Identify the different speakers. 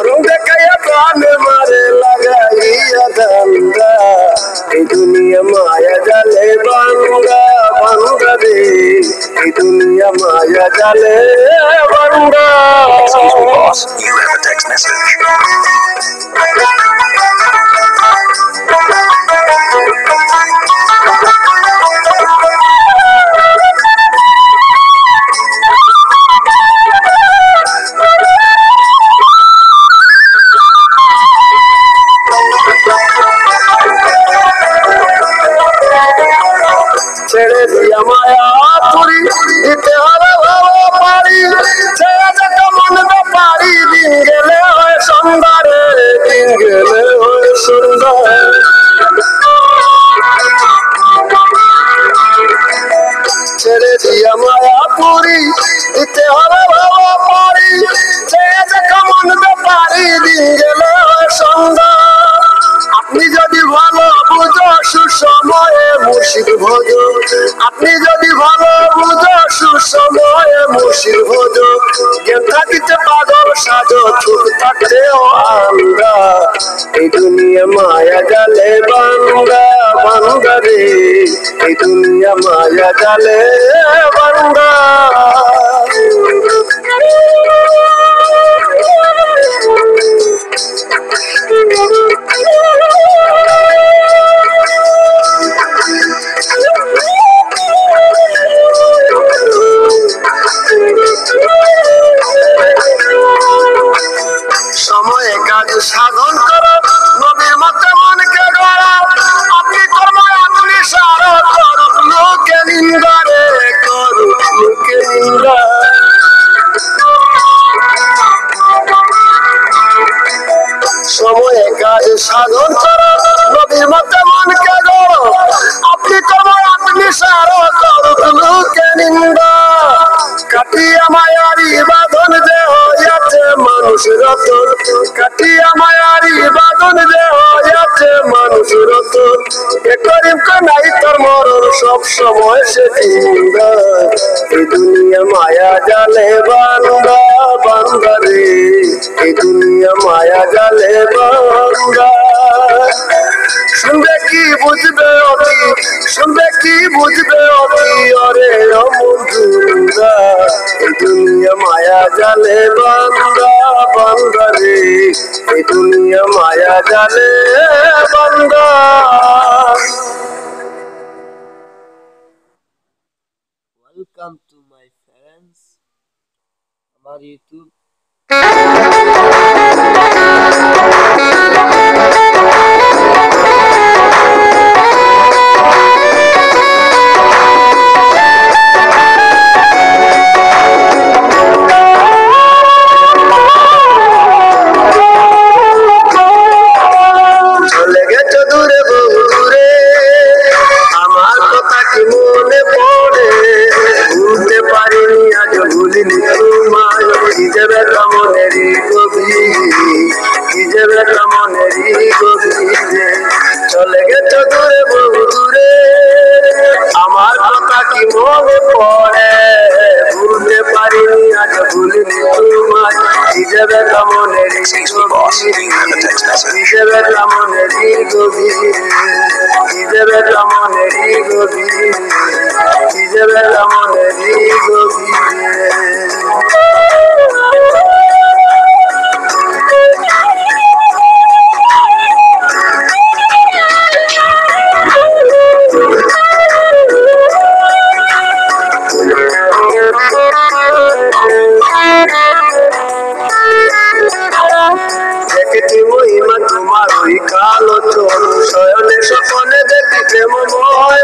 Speaker 1: রং দেখাইয়া প্রাণে মারে লাগাইয়া ধান্দা এই দুনিয়া মায়া জালে বান্দা বান্দা রে এই দুনিয়া মায়া জালে বান্দা
Speaker 2: Excuse me, boss. You have a text message.
Speaker 1: ছেড়ে দিয়া মায়া তুরি দিতে হবে ভালো পারি ছেড়ে যেতে মন তো পারি দিন গেলে হয় সুন্দরে দিন গেলে হয় সুন্দর ছেড়ে দিয়া মায়া তুরি দিতে হবে ভালো পারি ছেড়ে যেতে মন তো পারি দিন গেলে হয় সুন্দর আপনি যদি ভালো বুঝো সুসময়ে মুর্শিদ ভোজ আপনি যদি ভালো বুঝো সুসময়ে মুর্শিদ ভোজ জ্ঞান থাকিতে পাগল সাজো চুপ থাকতে আমরা এই দুনিয়া মায়া জালে বান্দা বান্দা রে এই দুনিয়া মায়া জালে বান্দা সময়ে কাজ সাধন করো নবীর মতে মনকে গড়া আপনি কর্ম আপনি সারা করুক লোকে নিন্দা রে করুক লোকে নিন্দা সময়ে কাজ সাধন করো নবীর মতে মনকে গড়ো আপনি কর্ম আপনি সারা করুক লোকে নিন্দা কাটিয়া মায়ারি বাঁধন যে হইয়াছে মানুষ রতন কাটিয়া মায়ারি বাঁধন যে হইয়াছে মানুষ রতন এ করিম নাই তোর মরণ সব সময় সে জিন্দা এই দুনিয়া মায়া জালে বান্দা বান্দা রে এই দুনিয়া মায়া জালে বান্দা শুনবে কি বুঝবে অতি শুনবে কি বুঝবে অতি অরে অমুন্দা এই দুনিয়া মায়া জালে বান্দা বান্দা রে এই দুনিয়া মায়া জালে বান্দা
Speaker 3: ওয়েলকাম টু মাই ফ্রেন্ডস আমার ইউটিউব
Speaker 1: চলে গেছো দূরে বহু দূরে আমার কথা কি মনে পড়ে ভুলতে পারিনি আজ ভুলিনি তোমায় কি যে ব্যথা মনেরই গভীর কি যে ব্যথা মনেরই গভীরে চলে গেছো দূরে বহু দূরে আমার কথা কি মনে পড়ে ভুলতে পারিনি আজ ভুলিনি তোমায় কি যে ব্যথা মনেরই গভীর কি যে ব্যথা মনেরই গভীরে কি যে ব্যথা মনেরই গভীরে কি যে ব্যথা মনেরই গভীরে দেখেছি মহিমা তোমার ওই কালো চোখ শয়নে স্বপনে দেখিতে মনে হয়